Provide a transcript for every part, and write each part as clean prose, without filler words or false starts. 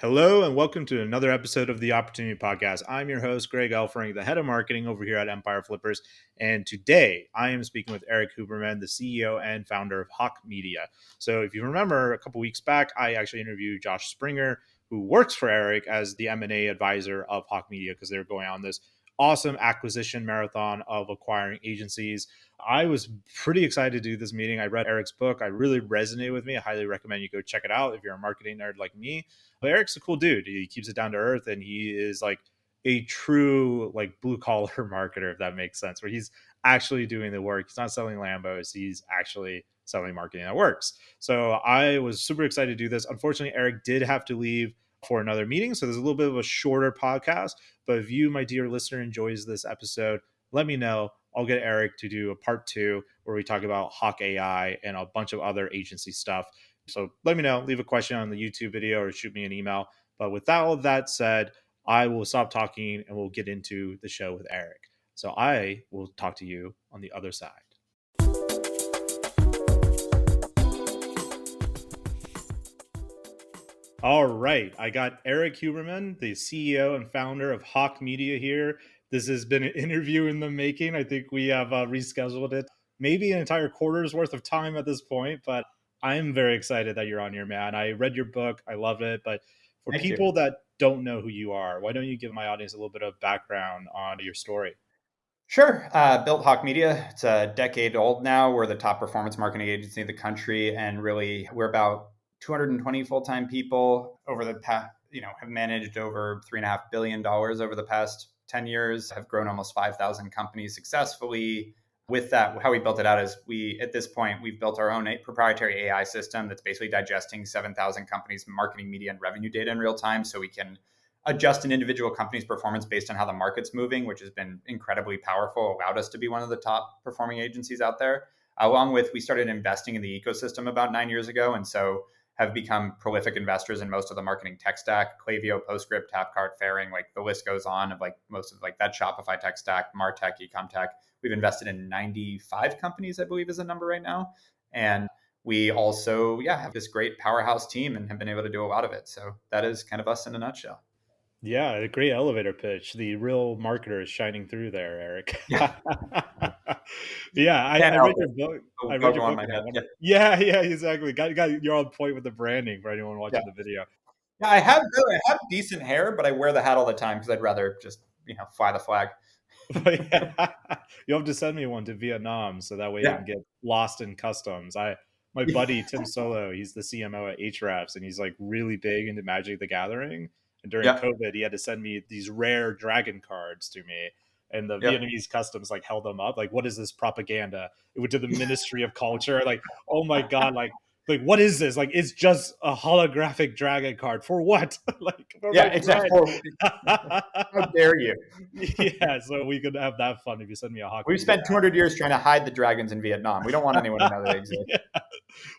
Hello and welcome to another episode of the Opportunity Podcast. I'm your host, Greg Elfring, the head of marketing over here at Empire Flippers. And today I am speaking with Erik Huberman, the CEO and founder of Hawke Media. So if you remember a couple weeks back, I actually interviewed Josh Springer, who works for Erik as the M&A advisor of Hawke Media because they're going on this awesome acquisition marathon of acquiring agencies. I was pretty excited to do this meeting. I read Erik's book. I really resonated with me. I highly recommend you go check it out if you're a marketing nerd like me. But Erik's a cool dude. He keeps it down to earth and he is like a true like blue collar marketer, if that makes sense, where he's actually doing the work. He's not selling Lambos. He's actually selling marketing that works. So I was super excited to do this. Unfortunately, Erik did have to leave for another meeting. So there's a little bit of a shorter podcast. But if you, my dear listener, enjoys this episode, let me know. I'll get Erik to do a part 2 where we talk about Hawke AI and a bunch of other agency stuff. So let me know, leave a question on the YouTube video or shoot me an email. But with all of that said, I will stop talking and we'll get into the show with Erik. So I will talk to you on the other side. All right. I got Erik Huberman, the CEO and founder of Hawke Media here. This has been an interview in the making. I think we have rescheduled it maybe an entire quarter's worth of time at this point, but I'm very excited that you're on here, man. I read your book. I love it. But for Thank you. people that don't know who you are, why don't you give my audience a little bit of background on your story? Sure. Built Hawke Media. It's a decade old now. We're the top performance marketing agency in the country, and really, we're about 220 full-time people. Over the past, have managed over $3.5 billion over the past 10 years. Have grown almost 5,000 companies successfully. With that, how we built it out is at this point, we've built our own proprietary AI system that's basically digesting 7,000 companies' marketing, media, and revenue data in real time, so we can adjust an individual company's performance based on how the market's moving, which has been incredibly powerful, allowed us to be one of the top performing agencies out there. Along with, we started investing in the ecosystem about 9 years ago, and so have become prolific investors in most of the marketing tech stack: Klaviyo, PostScript, Tapcart, Fairing, like the list goes on of like most of like that Shopify tech stack, MarTech, Ecomtech. We've invested in 95 companies, I believe is the number right now. And we also, have this great powerhouse team and have been able to do a lot of it. So that is kind of us in a nutshell. Yeah, a great elevator pitch. The real marketer is shining through there, Erik. Yeah, Yeah, can't I help read your it. book. I read Logo your on book, my and I head. want Yeah, to. Yeah, exactly. You're on point with the branding for anyone yeah. watching the video. Yeah, I have decent hair, but I wear the hat all the time because I'd rather just fly the flag. But yeah, you'll have to send me one to Vietnam so that way I Yeah, can get lost in customs. My buddy Tim Solo, he's the CMO at Hrefs, and he's like really big into Magic the Gathering. And during yeah, COVID, he had to send me these rare dragon cards to me. And the yeah. Vietnamese customs like held them up. Like, what is this propaganda? It went to the Ministry of Culture. Like, oh my God, like what is this? Like, it's just a holographic dragon card. For what? Like for Yeah, my exactly. friend. How dare you? Yeah, so we could have that fun if you send me a Hawke We've Media spent 200 years trying to hide the dragons in Vietnam. We don't want anyone to know they exist. yeah.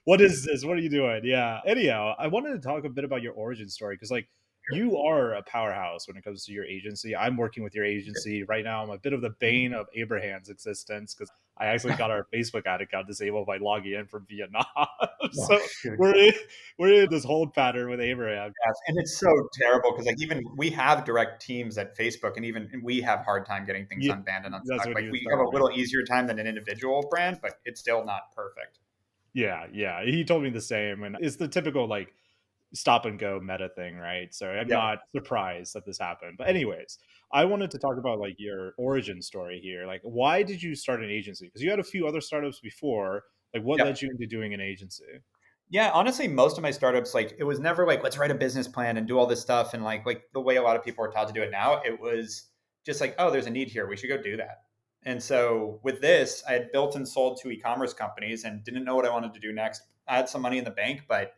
What is this? What are you doing? Yeah. Anyhow, I wanted to talk a bit about your origin story because, like, you are a powerhouse when it comes to your agency. I'm working with your agency right now. I'm a bit of the bane of Abraham's existence because I actually got our Facebook ad account disabled by logging in from Vietnam. Oh, So shoot. we're in this hold pattern with Abraham. Yes, and it's so terrible because like even we have direct teams at Facebook, and even we have hard time getting things Yeah, unbanned and that's unstuck. what he Like was we have telling a me. little easier time than an individual brand, but it's still not perfect. Yeah. He told me the same, and it's the typical like stop and go meta thing, right? So I'm Yep. not surprised that this happened. But anyways, I wanted to talk about like your origin story here. Like, why did you start an agency? Because you had a few other startups before. Like, what led Yep. you into doing an agency? Yeah, honestly, most of my startups, like it was never like let's write a business plan and do all this stuff and like the way a lot of people are taught to do it now. It was just like, oh, there's a need here. We should go do that. And so with this, I had built and sold 2 e-commerce companies and didn't know what I wanted to do next. I had some money in the bank, but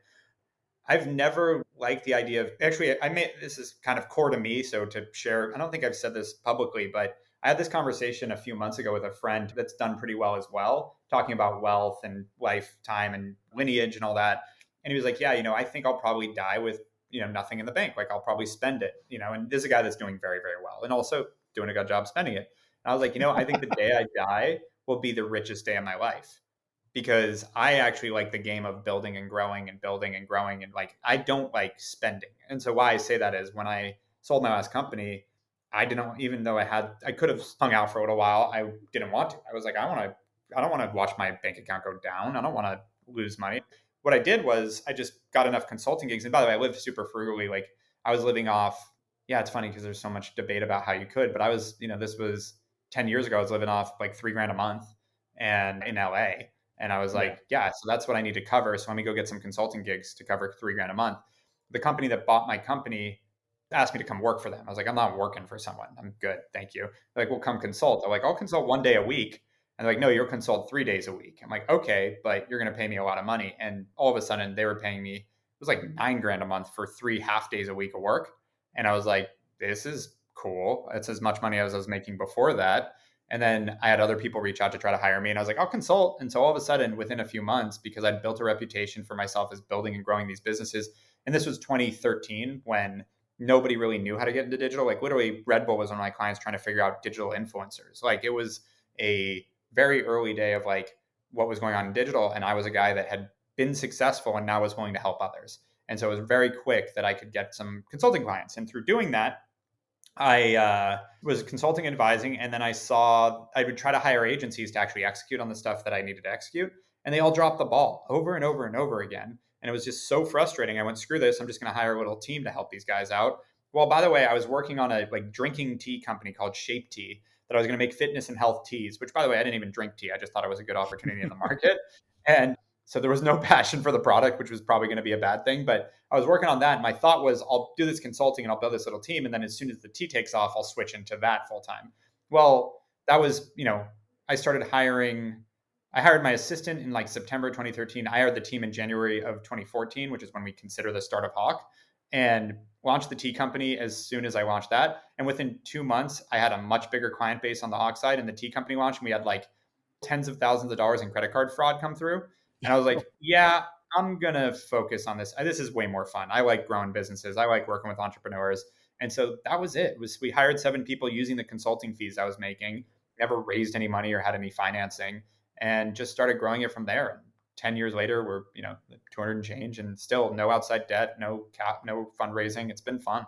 I've never liked the idea of actually, I made this is kind of core to me. So to share, I don't think I've said this publicly, but I had this conversation a few months ago with a friend that's done pretty well as well, talking about wealth and lifetime and lineage and all that. And he was like, yeah, I think I'll probably die with, nothing in the bank. Like I'll probably spend it, and this is a guy that's doing very, very well and also doing a good job spending it. And I was like, I think the day I die will be the richest day of my life. because I actually like the game of building and growing and building and growing. And like, I don't like spending. And so why I say that is when I sold my last company, I didn't, even though I could have hung out for a little while. I didn't want to. I was like, I don't want to watch my bank account go down. I don't want to lose money. What I did was I just got enough consulting gigs. And by the way, I lived super frugally. Like I was living off, yeah, it's funny because there's so much debate about how you could, but I was, this was 10 years ago. I was living off like 3 grand a month and in LA. And I was Yeah. like, yeah, so that's what I need to cover. So let me go get some consulting gigs to cover 3 grand a month. The company that bought my company asked me to come work for them. I was like, I'm not working for someone. I'm good. Thank you. They're like, well, come consult. I'm like, I'll consult 1 day a week. And they're like, no, you'll consult 3 days a week. I'm like, okay, but you're going to pay me a lot of money. And all of a sudden they were paying me, it was like 9 grand a month for 3 half days a week of work. And I was like, this is cool. It's as much money as I was making before that. And then I had other people reach out to try to hire me. And I was like, I'll consult. And so all of a sudden, within a few months, because I'd built a reputation for myself as building and growing these businesses, and this was 2013 when nobody really knew how to get into digital. Like literally, Red Bull was one of my clients trying to figure out digital influencers. Like it was a very early day of like what was going on in digital. And I was a guy that had been successful and now was willing to help others. And so it was very quick that I could get some consulting clients. And through doing that, I was consulting and advising, and then I would try to hire agencies to actually execute on the stuff that I needed to execute, and they all dropped the ball over and over and over again. And it was just so frustrating. I went, screw this. I'm just going to hire a little team to help these guys out. Well, by the way, I was working on a like drinking tea company called Shape Tea that I was going to make fitness and health teas, which by the way, I didn't even drink tea. I just thought it was a good opportunity in the market. And so there was no passion for the product, which was probably going to be a bad thing. But I was working on that. And my thought was, I'll do this consulting and I'll build this little team. And then as soon as the tea takes off, I'll switch into that full time. Well, that was, I started hiring. I hired my assistant in like September 2013. I hired the team in January of 2014, which is when we consider the start of Hawke, and launched the tea company as soon as I launched that. And within 2 months, I had a much bigger client base on the Hawke side, and the tea company launched. And we had like tens of thousands of dollars in credit card fraud come through. And I was like, yeah, I'm going to focus on this. This is way more fun. I like growing businesses. I like working with entrepreneurs. And so that was it. We hired 7 people using the consulting fees I was making, never raised any money or had any financing, and just started growing it from there. And 10 years later, we're, 200 and change, and still no outside debt, no cap, no fundraising. It's been fun.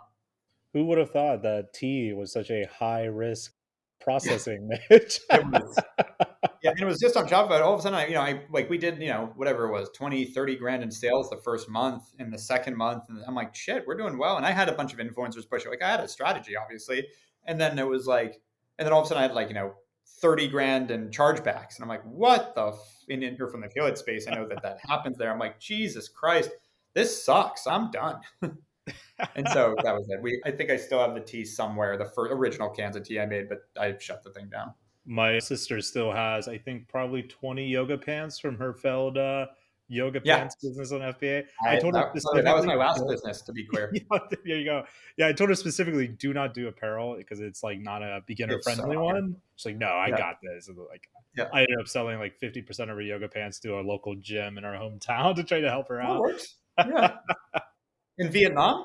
Who would have thought that tea was such a high risk processing niche? It was. Yeah, and it was just on top of it. All of a sudden, I like we did, whatever it was, 20, 30 grand in sales the first month. And the second month, and I'm like, shit, we're doing well. And I had a bunch of influencers push it. Like I had a strategy, obviously. And then it was like, and then all of a sudden I had like, 30 grand in chargebacks. And I'm like, what the in here from the affiliate space? I know that happens there. I'm like, Jesus Christ, this sucks. I'm done. And so that was it. I think I still have the tea somewhere, the first original cans of tea I made, but I shut the thing down. My sister still has, I think, probably 20 yoga pants from her failed yoga Yeah. pants business on FBA. I told her That was my specifically, last business, to be clear. yeah, there you go. Yeah, I told her specifically, do not do apparel because it's like not a beginner It's so friendly hard. one. She's like, no, I Yeah. got this. And like, Yeah. I ended up selling like 50% of her yoga pants to a local gym in our hometown to try to help her That out. works. Yeah. In Vietnam?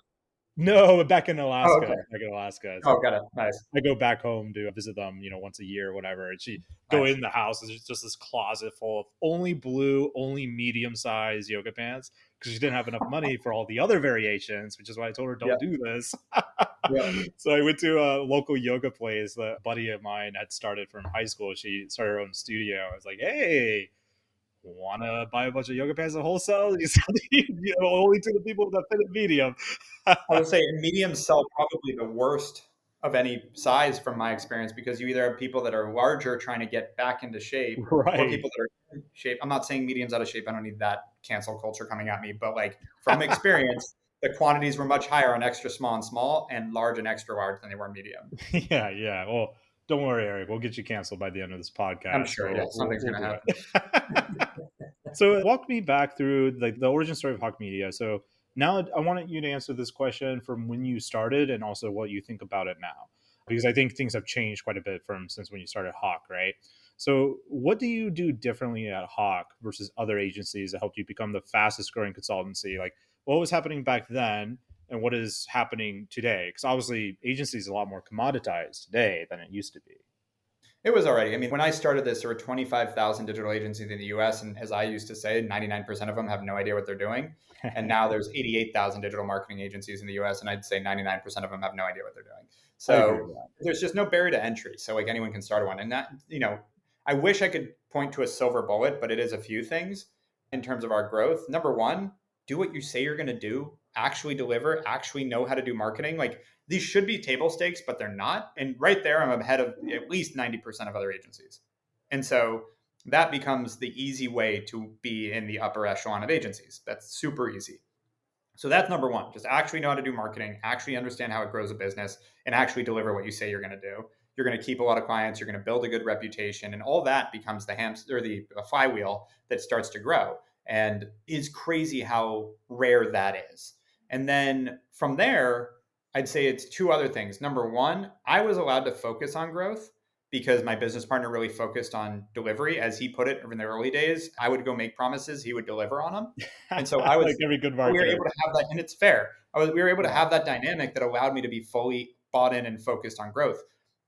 No, back in Oh, Alaska. okay. Back in Alaska. Oh, got it. Nice. I go back home to visit them, once a year or whatever. And she go Nice. in the house, and there's just this closet full of only blue, only medium size yoga pants because she didn't have enough money for all the other variations, which is why I told her Yeah. don't do this. Yeah. So I went to a local yoga place that a buddy of mine had started from high school. She started her own studio. I was like, hey, want to buy a bunch of yoga pants at wholesale? Only to the people that fit a medium. I would say mediums sell probably the worst of any size from my experience because you either have people that are larger trying to get back into shape or Right. people that are in shape. I'm not saying mediums out of shape. I don't need that cancel culture coming at me, but like from experience, the quantities were much higher on extra small and large and extra large than they were medium. Yeah, yeah. Well, don't worry, Eric. We'll get you canceled by the end of this I'm podcast, sure. Yeah. so Something's we'll going to do happen. it. So walk me back through the origin story of Hawk Media. So now I want you to answer this question from when you started and also what you think about it now, because I think things have changed quite a bit from since when you started Hawk, right? So what do you do differently at Hawk versus other agencies that helped you become the fastest growing consultancy? Like what was happening back then and what is happening today? Because obviously agency is a lot more commoditized today than it used to be. It was already. I mean, when I started this, there were 25,000 digital agencies in the US. And as I used to say, 99% of them have no idea what they're doing. And now there's 88,000 digital marketing agencies in the US. And I'd say 99% of them have no idea what they're doing. I agree with So that. there's just no barrier to entry. So like anyone can start one. And that, I wish I could point to a silver bullet, but it is a few things in terms of our growth. Number one, do what you say you're going to do, actually deliver, actually know how to do marketing. Like these should be table stakes, but they're not. And right there, I'm ahead of at least 90% of other agencies. And so that becomes the easy way to be in the upper echelon of agencies. That's super easy. So that's number one. Just actually know how to do marketing, actually understand how it grows a business, and actually deliver what you say you're going to do. You're going to keep a lot of clients. You're going to build a good reputation, and all that becomes the hamster, or the flywheel that starts to grow. And is crazy how rare that is. And then from there, I'd say it's two other things. Number one, I was allowed to focus on growth because my business partner really focused on delivery. As he put it in the early days, I would go make promises, he would deliver on them. And so Like every good we were marketer. able to have that, and it's fair. We were able to Yeah. have that dynamic that allowed me to be fully bought in and focused on growth.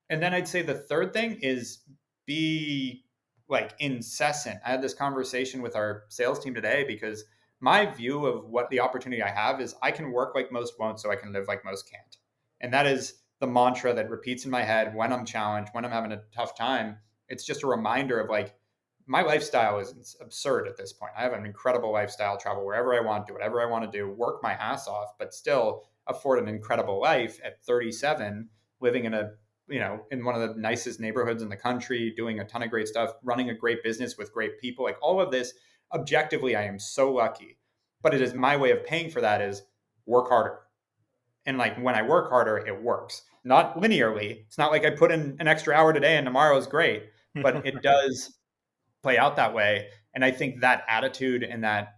And then I'd say the third thing is be like incessant. I had this conversation with our sales team today because my view of what the opportunity I have is I can work like most won't, so I can live like most can't. And that is the mantra that repeats in my head when I'm challenged, when I'm having a tough time. It's just a reminder of like, my lifestyle is absurd at this point. I have an incredible lifestyle, travel wherever I want, do whatever I want to do, work my ass off, but still afford an incredible life at 37, living in in one of the nicest neighborhoods in the country, doing a ton of great stuff, running a great business with great people. Like all of this, objectively, I am so lucky. But it is my way of paying for that is work harder. And like when I work harder, it works. Not linearly. It's not like I put in an extra hour today and tomorrow is great, but it does play out that way. And I think that attitude and that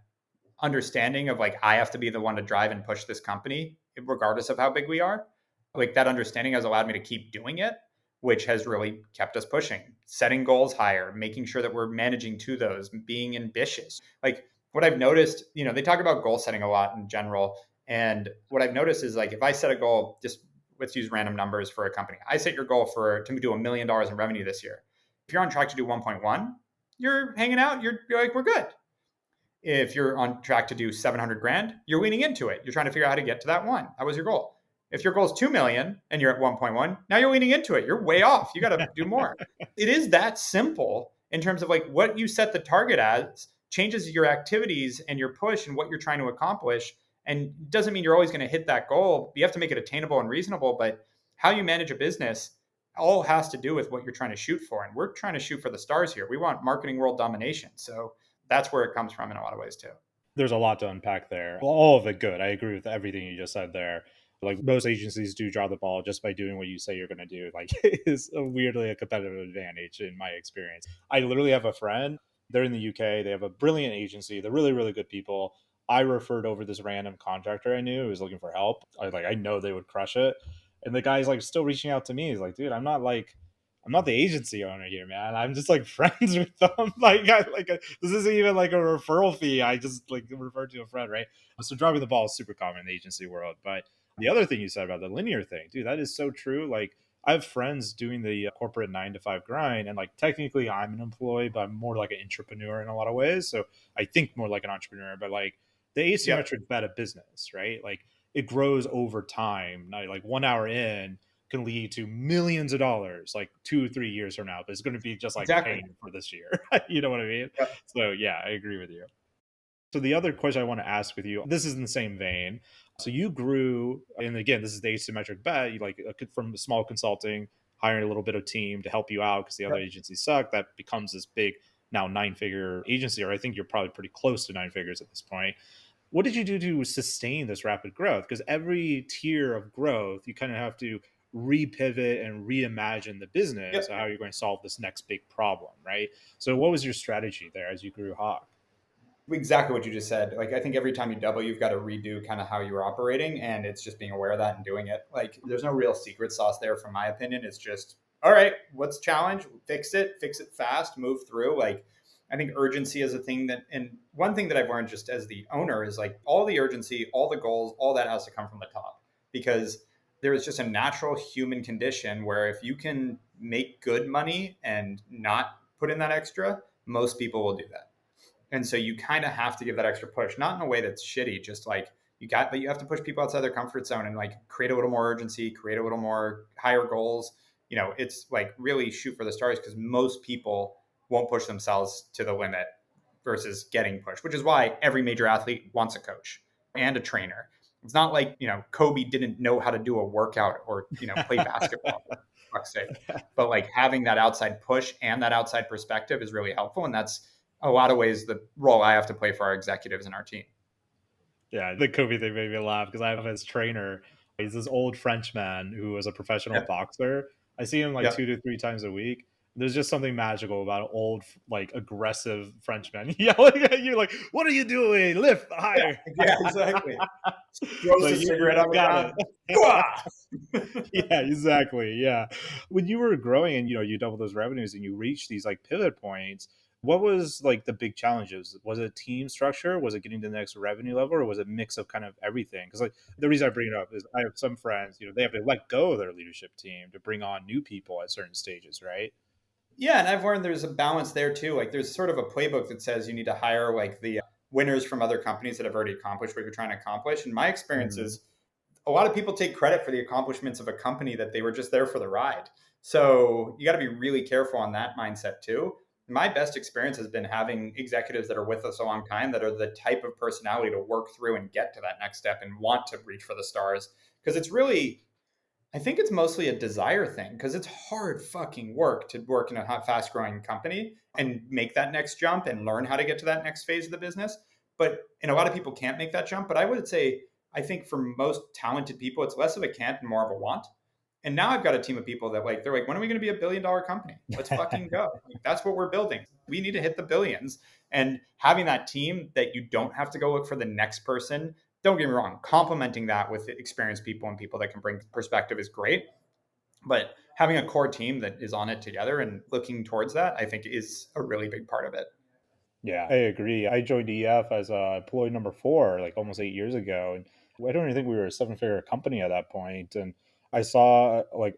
understanding of like, I have to be the one to drive and push this company, regardless of how big we are, like that understanding has allowed me to keep doing it, which has really kept us pushing, setting goals higher, making sure that we're managing to those, being ambitious. Like what I've noticed, they talk about goal setting a lot in general. And what I've noticed is like, if I set a goal, just let's use random numbers for a company. I set your goal to do $1 million in revenue this year. If you're on track to do 1.1, you're hanging out. You're like, we're good. If you're on track to do 700 grand, you're leaning into it. You're trying to figure out how to get to that one. That was your goal. If your goal is 2 million and you're at 1.1, now you're leaning into it. You're way off. You got to do more. It is that simple in terms of like what you set the target as changes your activities and your push and what you're trying to accomplish. And doesn't mean you're always going to hit that goal. You have to make it attainable and reasonable, but how you manage a business all has to do with what you're trying to shoot for. And we're trying to shoot for the stars here. We want marketing world domination. So that's where it comes from in a lot of ways too. There's a lot to unpack there. Well, all of it good. I agree with everything you just said there. Like most agencies do drop the ball just by doing what you say you're going to do. Like is weirdly a competitive advantage in my experience. I literally have a friend. They're in the UK. They have a brilliant agency. They're really, really good people. I referred over this random contractor I knew who was looking for help. I know they would crush it. And the guy's like still reaching out to me. He's like, dude, I'm not the agency owner here, man. I'm just like friends with them. This isn't even like a referral fee. I just like referred to a friend, right? So dropping the ball is super common in the agency world. But the other thing you said about the linear thing, dude, that is so true. Like I have friends doing the corporate 9 to 5 grind, and like technically I'm an employee, but I'm more like an entrepreneur in a lot of ways. So I think more like an entrepreneur, but like the Yep, asymmetric bet of business, right? Like it grows over time. Like 1 hour in can lead to millions of dollars like 2 or 3 years from now, but it's going to be just like exactly. pain for this year. You know what I mean? Yep, So yeah, I agree with you. So the other question I want to ask with you, this is in the same vein. So you grew, and again, this is the asymmetric bet. You like from small consulting, hiring a little bit of team to help you out because the other yep, agencies suck. That becomes this big now 9 figure agency, or I think you're probably pretty close to 9 figures at this point. What did you do to sustain this rapid growth? Because every tier of growth, you kind of have to repivot and reimagine the business yep. or how you're going to solve this next big problem, right? So, what was your strategy there as you grew Hawk? Exactly what you just said. Like, I think every time you double, you've got to redo kind of how you were operating. And it's just being aware of that and doing it. Like, there's no real secret sauce there, from my opinion. It's just, all right, what's challenge? Fix it fast, move through. Like, I think urgency is a thing that, and one thing that I've learned just as the owner is like all the urgency, all the goals, all that has to come from the top because there is just a natural human condition where if you can make good money and not put in that extra, most people will do that. And so you kind of have to give that extra push, not in a way that's shitty, just like but you have to push people outside their comfort zone and like create a little more urgency, create a little more higher goals. It's like really shoot for the stars because most people won't push themselves to the limit versus getting pushed, which is why every major athlete wants a coach and a trainer. It's not like, Kobe didn't know how to do a workout or, play basketball, for fuck's sake. But like having that outside push and that outside perspective is really helpful. And that's a lot of ways the role I have to play for our executives and our team. Yeah, the Kobe thing made me laugh because I have his trainer. He's this old Frenchman who was a professional Yeah. boxer. I see him like Yeah. 2 to 3 times a week. There's just something magical about an old, like aggressive Frenchman yelling at you, like, "What are you doing? Lift Yeah. higher!" Yeah, exactly. Throws Like the cigarette on you the got ground. it. Yeah, exactly. Yeah. When you were growing and you double those revenues and you reach these like pivot points, what was like the big challenges? Was it team structure? Was it getting to the next revenue level, or was it a mix of kind of everything? Because like the reason I bring it up is I have some friends, they have to let go of their leadership team to bring on new people at certain stages, right? Yeah, and I've learned there's a balance there too. Like there's sort of a playbook that says you need to hire like the winners from other companies that have already accomplished what you're trying to accomplish. And my experience Mhm. is a lot of people take credit for the accomplishments of a company that they were just there for the ride. So you got to be really careful on that mindset too. My best experience has been having executives that are with us a long time that are the type of personality to work through and get to that next step and want to reach for the stars. Because it's really, I think it's mostly a desire thing because it's hard fucking work to work in a fast growing company and make that next jump and learn how to get to that next phase of the business. And a lot of people can't make that jump. But I would say, I think for most talented people, it's less of a can't and more of a want. And now I've got a team of people that they're like, when are we going to be $1 billion company? Let's fucking go. Like, that's what we're building. We need to hit the billions. And having that team that you don't have to go look for the next person, don't get me wrong, complementing that with experienced people and people that can bring perspective is great. But having a core team that is on it together and looking towards that, I think is a really big part of it. Yeah, I agree. I joined EF as employee number 4, like almost 8 years ago, and I don't even think we were a seven-figure company at that point. And I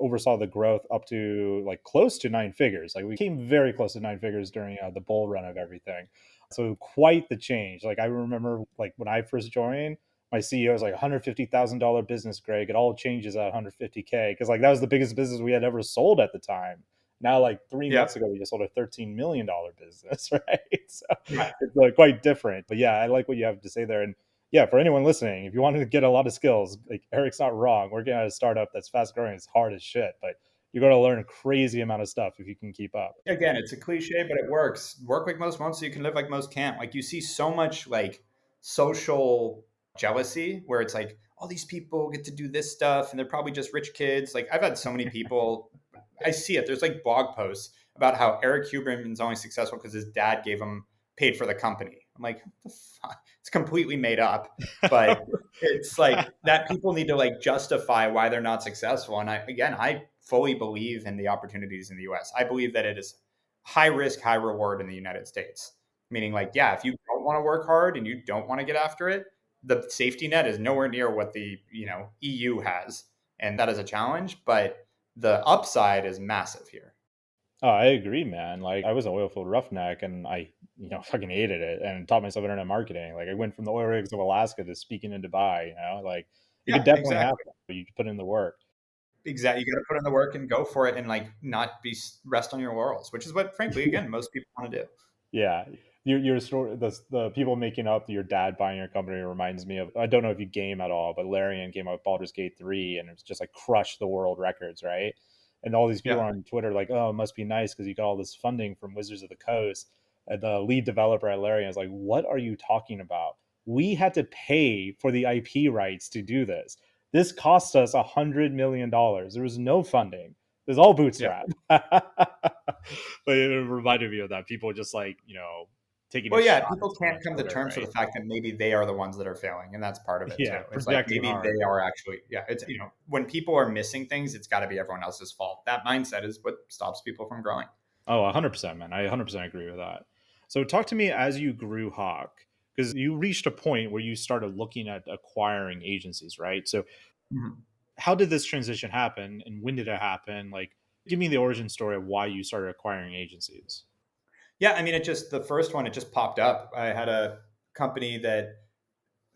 oversaw the growth up to like close to 9 figures. Like we came very close to 9 figures during the bull run of everything. So quite the change. Like I remember, like when I first joined, my CEO was like $150,000 business, Greg. It all changes at 150K because like that was the biggest business we had ever sold at the time. Now, like 3 months Yeah. ago, we just sold a $13 million business, right? So Yeah. it's quite different. But yeah, I like what you have to say there. And yeah, for anyone listening, if you want to get a lot of skills, like Eric's not wrong. Working at a startup that's fast growing is hard as shit, but you're going to learn a crazy amount of stuff if you can keep up. Again, it's a cliche, but it works. Work like most won't, so you can live like most can't. Like you see so much like social jealousy where it's like all these people get to do this stuff and they're probably just rich kids. Like I've had so many people, I see it. There's like blog posts about how Eric Huberman is only successful because his dad gave him paid for the company. I'm like, what the fuck? It's completely made up, but it's like that people need to like justify why they're not successful. And I fully believe in the opportunities in the US. I believe that it is high risk, high reward in the United States. Meaning like, yeah, if you don't want to work hard and you don't want to get after it, the safety net is nowhere near what the, EU has. And that is a challenge, but the upside is massive here. Oh, I agree, man. Like I was an oil field roughneck and I, fucking hated it and taught myself internet marketing. Like I went from the oil rigs of Alaska to speaking in Dubai, like it could Yeah, definitely happen, exactly. but you put in the work. Exactly. You got to put in the work and go for it and like not be rest on your laurels, which is what, frankly, again, most people want to do. Yeah. Your story, the people making up your dad buying your company reminds me of, I don't know if you game at all, but Larian came out with Baldur's Gate 3 and it's just like crushed the world records, right? And all these people Yeah. on Twitter like, oh, it must be nice because you got all this funding from Wizards of the Coast. And the lead developer at Larian is like, what are you talking about? We had to pay for the IP rights to do this. This cost us $100 million. There was no funding. It was all Yeah. bootstrap. But it reminded me of that. People just like, taking a Well, yeah, shot at people someone on can't come to Twitter, terms with right? the fact that maybe they are the ones that are failing, and that's part of it too. Yeah, It's like projecting maybe hard. they are actually, yeah. It's when people are missing things, it's got to be everyone else's fault. That mindset is what stops people from growing. Oh, 100%, man. I 100% agree with that. So talk to me as you grew Hawk, because you reached a point where you started looking at acquiring agencies, right? So Mhm. how did this transition happen and when did it happen? Like, give me the origin story of why you started acquiring agencies. Yeah, I mean, it just, the first one, it just popped up. I had a company that,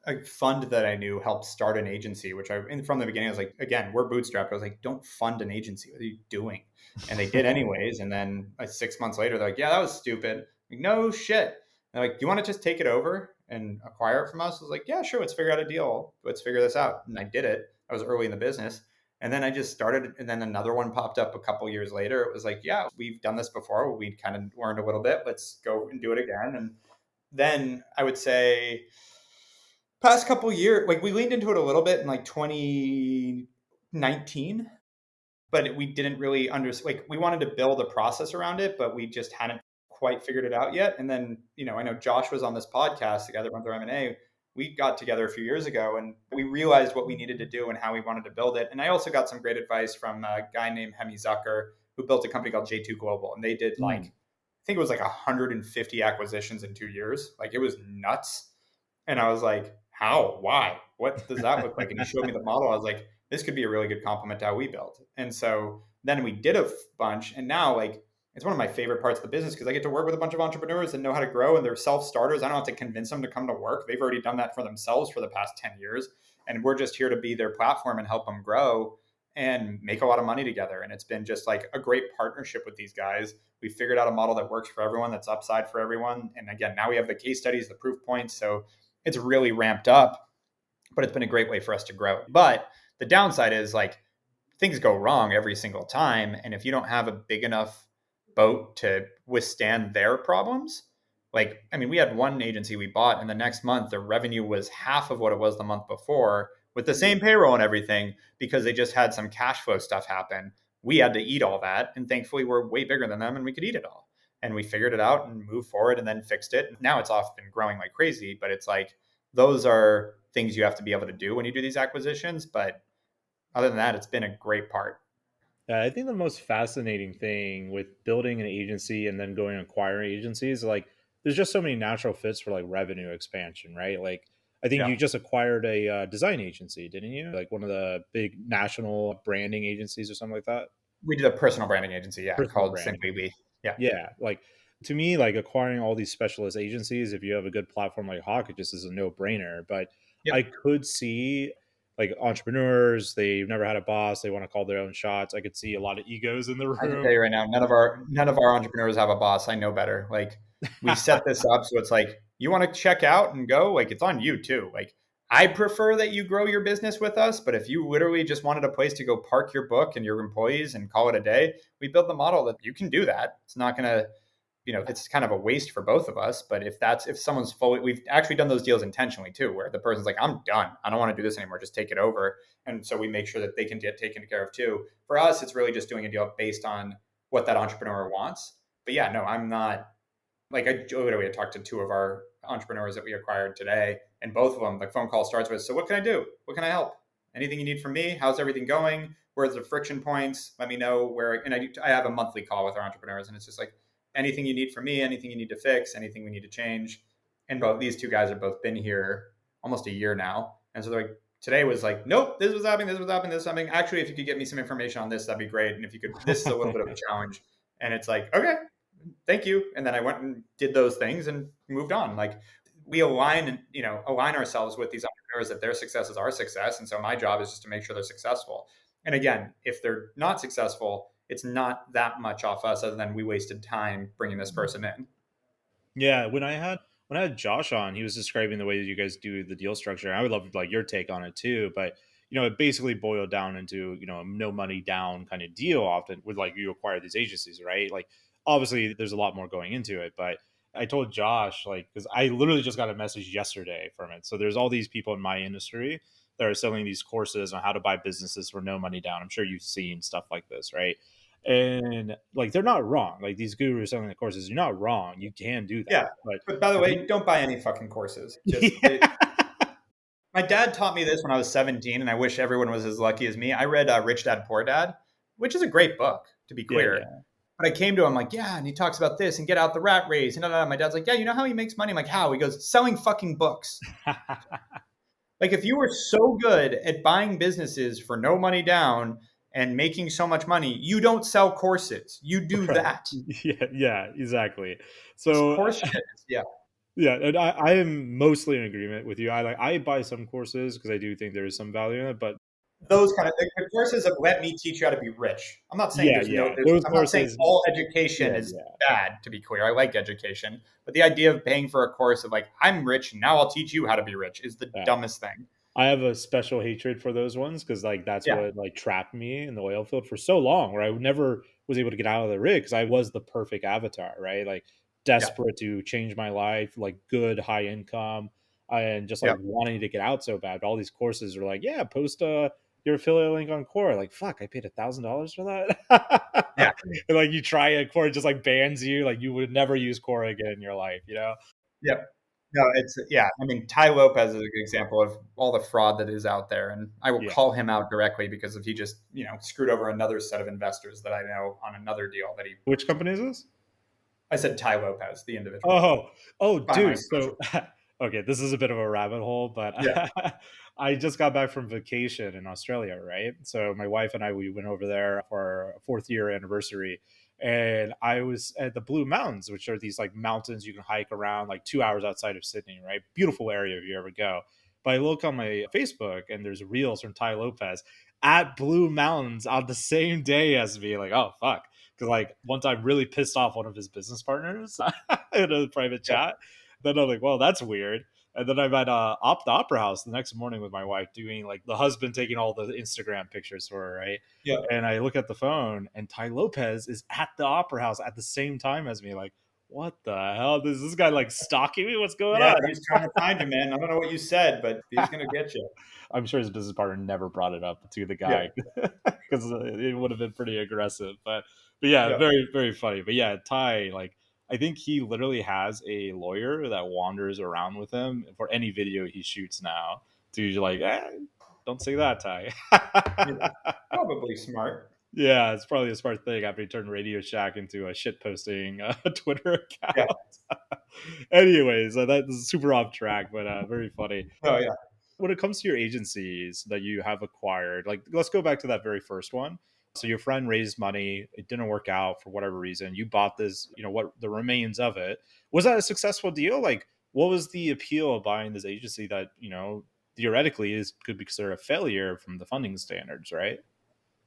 a fund that I knew helped start an agency, which I, and from the beginning, I was like, again, we're bootstrapped. I was like, don't fund an agency. What are you doing? And they did anyways. And then 6 months later, they're like, yeah, that was stupid. Like, no shit. They're like, do you want to just take it over and acquire it from us? I was like, yeah, sure. Let's figure out a deal. Let's figure this out. And I did it. I was early in the business. And then I just started. And then another one popped up a couple years later. It was like, yeah, we've done this before. We kind of learned a little bit. Let's go and do it again. And then I would say, past couple years, like we leaned into it a little bit in like 2019, but we didn't really like we wanted to build a process around it, but we just hadn't quite figured it out yet. And then, I know Josh was on this podcast, the guy that runs our M&A. We got together a few years ago and we realized what we needed to do and how we wanted to build it. And I also got some great advice from a guy named Hemi Zucker, who built a company called J2 Global. And they did like, Mm. I think it was like 150 acquisitions in 2 years. Like it was nuts. And I was like, how? Why? What does that look like? And he showed me the model. I was like, this could be a really good complement to how we build. And so then we did a bunch. And now, like, it's one of my favorite parts of the business because I get to work with a bunch of entrepreneurs that know how to grow and they're self starters. I don't have to convince them to come to work. They've already done that for themselves for the past 10 years. And we're just here to be their platform and help them grow and make a lot of money together. And it's been just like a great partnership with these guys. We figured out a model that works for everyone, that's upside for everyone. And again, now we have the case studies, the proof points. So it's really ramped up, but it's been a great way for us to grow. But the downside is like things go wrong every single time. And if you don't have a big enough boat to withstand their problems, like, I mean, we had one agency we bought, and the next month the revenue was half of what it was the month before with the same payroll and everything because they just had some cash flow stuff happen. We had to eat all that. And thankfully, we're way bigger than them and we could eat it all. And we figured it out and moved forward and then fixed it. Now it's off and growing like crazy, but it's like those are things you have to be able to do when you do these acquisitions. But other than that, it's been a great part. I think the most fascinating thing with building an agency and then going and acquiring agencies, like there's just so many natural fits for like revenue expansion, right? Like I think Yeah. you just acquired a design agency, didn't you? Like one of the big national branding agencies or something like that. We did a personal branding agency, yeah, Personal called branding. Simply Lee. Yeah. Yeah, like to me, like acquiring all these specialist agencies, if you have a good platform like Hawk, it just is a no brainer. But I Yep. could see like entrepreneurs, they've never had a boss, they want to call their own shots. I could see a lot of egos in the I can tell room. you right now, none of our entrepreneurs have a boss. I know better. Like we set this up so it's like you want to check out and go, like it's on you too. Like I prefer that you grow your business with us, but if you literally just wanted a place to go park your book and your employees and call it a day, we build the model that you can do that. It's not going to, it's kind of a waste for both of us. But if someone's fully, we've actually done those deals intentionally too, where the person's like, I'm done. I don't want to do this anymore. Just take it over. And so we make sure that they can get taken care of too. For us, it's really just doing a deal based on what that entrepreneur wants. But yeah, no, I'm not like I literally talked to two of our entrepreneurs that we acquired today, and both of them, the phone call starts with, "So what can I do? What can I help? Anything you need from me? How's everything going? Where's the friction points? Let me know where." And I have a monthly call with our entrepreneurs, and it's just like anything you need from me, anything you need to fix, anything we need to change. And both these two guys have both been here almost a year now, and so they're like, today was like, nope, this was happening, this was happening, this was happening. Actually, if you could get me some information on this, that'd be great. And if you could, this is a little bit of a challenge. And it's like, okay, thank you. And then I went and did those things and moved on. Like we align ourselves with these entrepreneurs that their success is our success. And so my job is just to make sure they're successful. And again, if they're not successful, it's not that much off us other than we wasted time bringing this person in. Yeah, when I had Josh on, he was describing the way that you guys do the deal structure. I would love like your take on it too, but it basically boiled down into a no money down kind of deal. Often with like you acquire these agencies, right? Like obviously there's a lot more going into it, but I told Josh like because I literally just got a message yesterday from it. So there's all these people in my industry that are selling these courses on how to buy businesses for no money down. I'm sure you've seen stuff like this, right? And like they're not wrong. Like these gurus selling the courses, you're not wrong. You can do Yeah. that. But But by the I way, think don't buy any fucking courses. Just yeah. my dad taught me this when I was 17, and I wish everyone was as lucky as me. I read Rich Dad Poor Dad, which is a great book, to be Yeah, clear. yeah. But I came to him like, yeah, and he talks about this and get out the rat race. And my dad's like, yeah, you know how he makes money? I'm like, how? He goes, selling fucking books. Like if you were so good at buying businesses for no money down and making so much money, you don't sell courses. You do Right. that. Yeah, exactly. This So course shit yeah. yeah, and I am mostly in agreement with you. I buy some courses because I do think there is some value in it, but Those kind of the courses of let me teach you how to be rich. I'm not saying yeah, those I'm not saying courses, all education yeah, is yeah, bad, to be clear. I like education. But the idea of paying for a course of like, I'm rich, now I'll teach you how to be rich is the yeah. dumbest thing. I have a special hatred for those ones because like that's Yeah. what like trapped me in the oil field for so long, where I never was able to get out of the rig because I was the perfect avatar, right? Like Yeah. desperate to change my life, like good high income, and just like Yeah. wanting to get out so bad. All these courses are like, yeah, post your affiliate link on Core. Like, fuck, I paid $1,000 for that. Yeah. And like you try a Core, it just like bans you. Like you would never use Core again in your life, you know? Yeah. No, it's yeah. I mean, Ty Lopez is a good example of all the fraud that is out there, and I will Yeah. call him out directly because if he just screwed over another set of investors that I know on another deal that he. Which company is this? I said Ty Lopez, the individual. Oh, Buy my dude. social. So, okay, this is a bit of a rabbit hole, but Yeah. I just got back from vacation in Australia, right? So my wife and I we went over there for our fourth year anniversary, and I was at the Blue Mountains, which are these like mountains you can hike around, like 2 hours outside of Sydney, right? Beautiful area if you ever go. But I look on my Facebook, and there's reels from Ty Lopez at Blue Mountains on the same day as me. Like, oh fuck, because like one time really pissed off one of his business partners in a private Yeah. chat. Then I'm like, well, that's weird. And then I'm at the Opera House the next morning with my wife, doing like the husband taking all the Instagram pictures for her, right? Yeah. And I look at the phone, and Ty Lopez is at the Opera House at the same time as me. Like, what the hell? Is this guy like stalking me? What's going Yeah. on? He's trying to find you, man. I don't know what you said, but he's gonna get you. I'm sure his business partner never brought it up to the Yeah. guy because it would have been pretty aggressive. But yeah, Yeah. very very funny. But yeah, Ty, like I think he literally has a lawyer that wanders around with him for any video he shoots now. To like, don't say that, Ty. Yeah. Probably smart. Yeah, it's probably a smart thing after he turned Radio Shack into a shit posting Twitter Yeah. account. Anyways, that's super off track, but very funny. Oh yeah. When it comes to your agencies that you have acquired, like let's go back to that very first one. So your friend raised money, it didn't work out for whatever reason. You bought this, what the remains of it. Was that a successful deal? Like what was the appeal of buying this agency that, theoretically is could be considered a failure from the funding standards, right?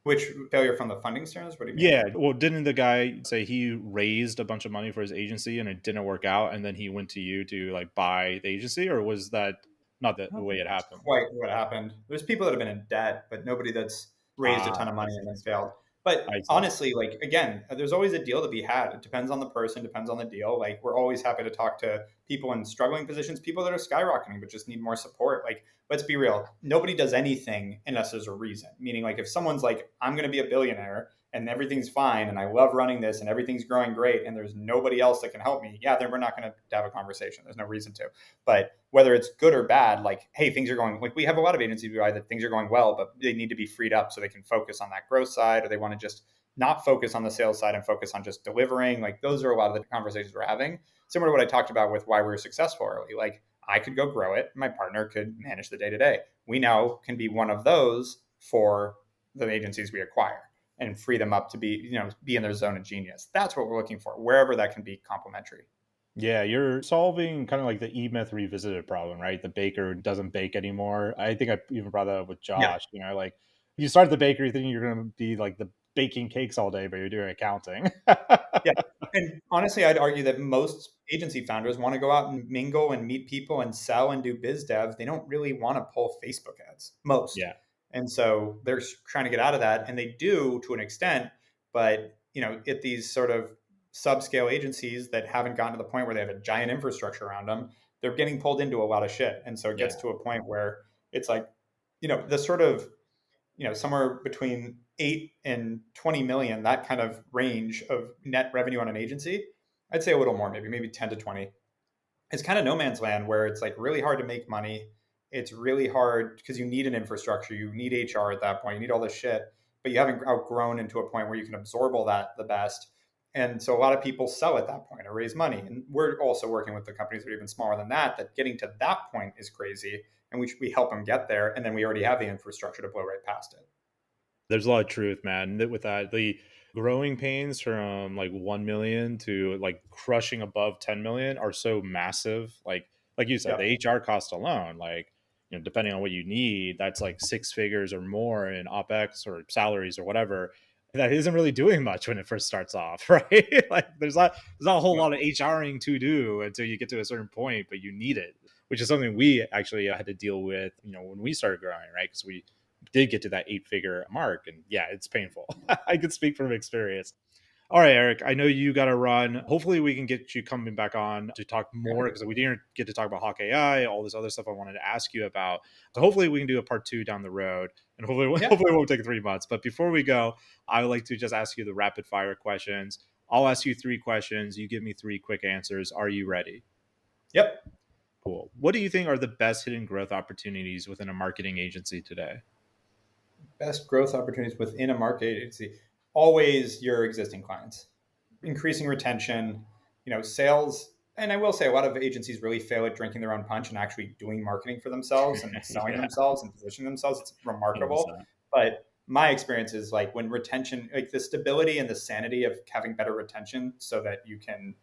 Which failure from the funding standards? What do you mean? Yeah. Well, didn't the guy say he raised a bunch of money for his agency and it didn't work out and then he went to you to like buy the agency, or was that not I the don't way think it that's happened? quite what happened. There's people that have been in debt, but nobody that's raised a ton of I money and see. then failed. But I see. honestly, like again, there's always a deal to be had. It depends on the person, depends on the deal. Like we're always happy to talk to people in struggling positions, people that are skyrocketing but just need more support. Like let's be real, nobody does anything unless there's a reason. Meaning like if someone's like, I'm going to be a billionaire and everything's fine and I love running this and everything's growing great and there's nobody else that can help me, yeah, then we're not going to have a conversation. There's no reason to. But whether it's good or bad, like, hey, things are going, like we have a lot of agencies who either things are going well, but they need to be freed up so they can focus on that growth side, or they want to just not focus on the sales side and focus on just delivering. Like those are a lot of the conversations we're having. Similar to what I talked about with why we were successful early. Like I could go grow it, my partner could manage the day to day. We now can be one of those for the agencies we acquire and free them up to be in their zone of genius. That's what we're looking for, wherever that can be complementary. Yeah, you're solving kind of like the E Myth revisited problem, right? The baker doesn't bake anymore. I think I even brought that up with Yeah. Josh. Like you start the bakery thinking you're going to be like the baking cakes all day, but you're doing accounting. Yeah. And honestly, I'd argue that most agency founders want to go out and mingle and meet people and sell and do biz dev. They don't really want to pull Facebook ads, most. Yeah, And so they're trying to get out of that. And they do to an extent, but at these sort of subscale agencies that haven't gotten to the point where they have a giant infrastructure around them, they're getting pulled into a lot of shit. And so it gets yeah, to a point where it's like, the sort of somewhere between 8 and 20 million, that kind of range of net revenue on an agency. I'd say a little more, maybe 10 to 20. It's kind of no man's land where it's like really hard to make money. It's really hard because you need an infrastructure, you need HR at that point, you need all this shit, but you haven't outgrown into a point where you can absorb all that the best. And so a lot of people sell at that point or raise money. And we're also working with the companies that are even smaller than that, that getting to that point is crazy. And we help them get there. And then we already have the infrastructure to blow right past it. There's a lot of truth, man. With that, the growing pains from like 1 million to like crushing above 10 million are so massive. Like you said, the Yep. HR cost alone, like, depending on what you need, that's like six figures or more in OpEx or salaries or whatever. That isn't really doing much when it first starts off, right? Like there's not a whole Yep. lot of HRing to do until you get to a certain point, but you need it, which is something we actually had to deal with, when we started growing, right? Because we did get to that 8 figure mark. And yeah, it's painful. I can speak from experience. All right, Eric, I know you got to run. Hopefully, we can get you coming back on to talk more because we didn't get to talk about Hawk AI, all this other stuff I wanted to ask you about. So hopefully, we can do a part two down the road, and hopefully, Yeah. hopefully, it won't take 3 months. But before we go, I would like to just ask you the rapid fire questions. I'll ask you three questions. You give me three quick answers. Are you ready? Yep. Cool. What do you think are the best hidden growth opportunities within a marketing agency today? Best growth opportunities within a market agency. Always your existing clients, increasing retention, sales. And I will say a lot of agencies really fail at drinking their own punch and actually doing marketing for themselves and selling Yeah, themselves and positioning themselves. It's remarkable. 100%. But my experience is like when retention, like the stability and the sanity of having better retention so that you can,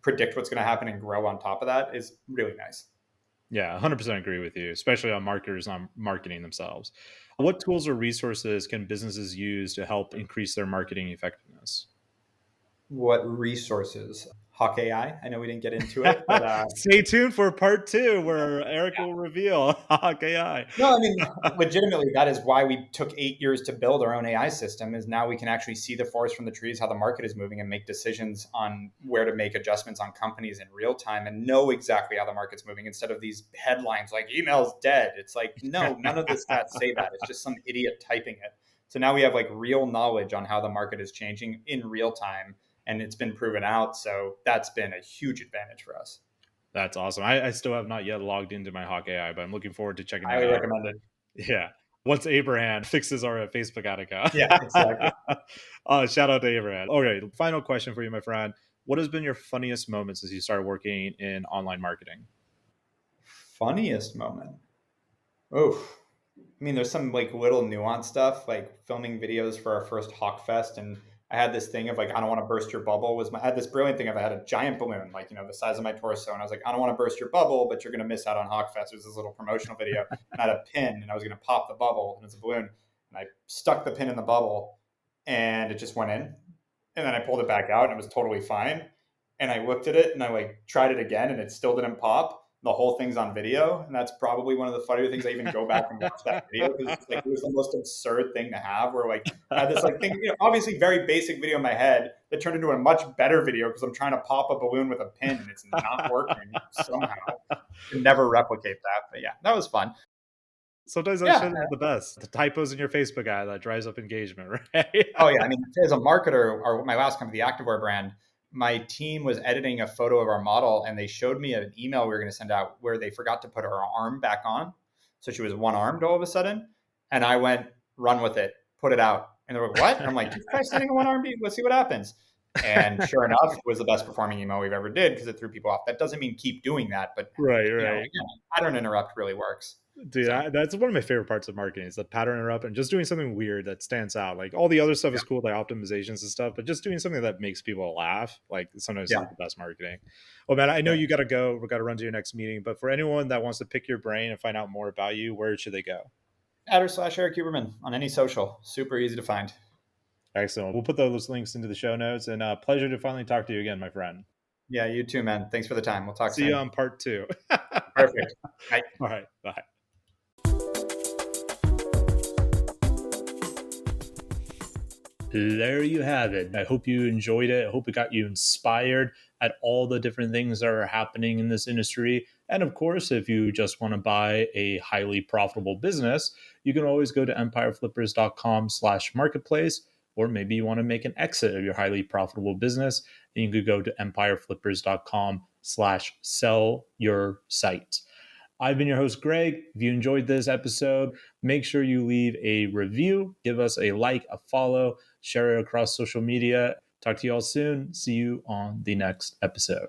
predict what's going to happen and grow on top of that is really nice. Yeah, 100% agree with you, especially on marketers not marketing themselves. What tools or resources can businesses use to help increase their marketing effectiveness? What resources? Hawk AI. I know we didn't get into it, but Stay tuned for part two where Eric will reveal Hawk AI. no, I mean, legitimately, that is why we took 8 years to build our own AI system. Is now we can actually see the forest from the trees, how the market is moving, and make decisions on where to make adjustments on companies in real time, and know exactly how the market's moving instead of these headlines like "email's dead." It's like, no, none of the stats say that. It's just some idiot typing it. So now we have like real knowledge on how the market is changing in real time, and it's been proven out. So that's been a huge advantage for us. That's awesome. I still have not yet logged into my Hawk AI, but I'm looking forward to checking that Highly out. recommend it. Yeah. Once Abraham fixes our Facebook ad account. Yeah, exactly. Shout out to Abraham. Okay, final question for you, my friend. What has been your funniest moment since you started working in online marketing? Funniest moment. Oh, I mean, there's some like little nuanced stuff, like filming videos for our first Hawk Fest, and I had this thing of like, I don't want to burst your bubble. I had this brilliant thing of I had a giant balloon, like the size of my torso, and I was like, I don't want to burst your bubble, but you're gonna miss out on Hawk Fest. It was this little promotional video, and I had a pin, and I was gonna pop the bubble, and it's a balloon, and I stuck the pin in the bubble, and it just went in, and then I pulled it back out, and it was totally fine. And I looked at it, and I like tried it again, and it still didn't pop. The whole thing's on video, and that's probably one of the funnier things. I even go back and watch that video because it's like it was the most absurd thing to have. Where like I had this like thing, obviously very basic video in my head that turned into a much better video because I'm trying to pop a balloon with a pin and it's not working somehow. Could never replicate that, but yeah, that was fun. Sometimes that Yeah. shit is the best. The typos in your Facebook ad that drives up engagement, right? Oh yeah. I mean, as a marketer, or my last company, the activewear brand, my team was editing a photo of our model, and they showed me an email we were going to send out where they forgot to put her arm back on, so she was one armed all of a sudden. And I went, run with it, put it out, and they were like, "What?" And I'm like, "Just try sending a one armed. Let's see what happens." And sure enough, it was the best performing email we've ever did because it threw people off. That doesn't mean keep doing that, but Right, right. again, pattern interrupt really works. Dude, So that's one of my favorite parts of marketing is the pattern interrupt and just doing something weird that stands out. Like all the other stuff yeah, is cool, like optimizations and stuff, but just doing something that makes people laugh, like sometimes is yeah, the best marketing. Well, man, I know yeah. you got to go. We got to run to your next meeting, but for anyone that wants to pick your brain and find out more about you, where should they go? @Eric Huberman on any social. Super easy to find. Excellent. We'll put those links into the show notes and pleasure to finally talk to you again, my friend. Yeah, you too, man. Thanks for the time. We'll talk See you soon. on part two. Perfect. Bye. All right. Bye. There you have it. I hope you enjoyed it. I hope it got you inspired at all the different things that are happening in this industry. And of course, if you just want to buy a highly profitable business, you can always go to empireflippers.com/marketplace, or maybe you want to make an exit of your highly profitable business, and you could go to empireflippers.com/sell your site. I've been your host, Greg. If you enjoyed this episode, make sure you leave a review, give us a like, a follow, share it across social media. Talk to you all soon. See you on the next episode.